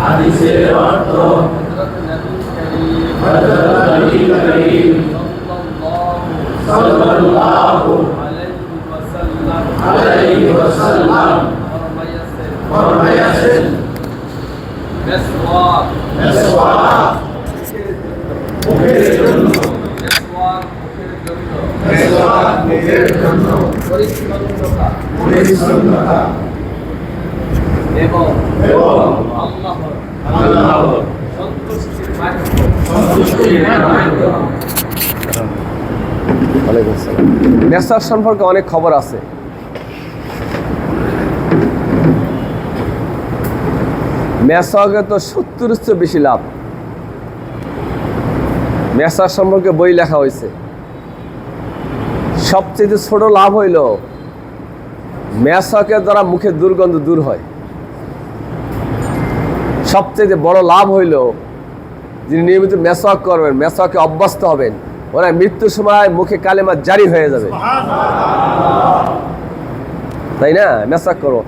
হাদিসের অর্থ হযরত নবী করিম সাল্লাল্লাহু আলাইহি ওয়াসাল্লাম ফরমায়েছেন মিসওয়াক মুখের জন্য মিসওয়াক মুখের জন্য পরিচ্ছন্নতা এবং আল্লাহর সন্তুষ্টির মাধ্যম। মেসওয়াক সম্পর্কে অনেক খবর আছে। মেসওয়াকে তো 70-এর চেয়ে বেশি লাভ। মেসওয়াক সম্পর্কে বই লেখা হয়েছে। সবচেয়ে ছোট লাভ হইল মেসওয়াকের দ্বারা মুখের দুর্গন্ধ দূর হয়। সবচেয়ে বড় লাভ হইল যিনি নিয়মিত মেসওয়াক করবেন, মেসওয়াকে অভ্যস্ত হবেন, ওরা মৃত্যুর সময় মুখে কালেমা জারি হয়ে যাবে। তাই না? মেসওয়াক করো।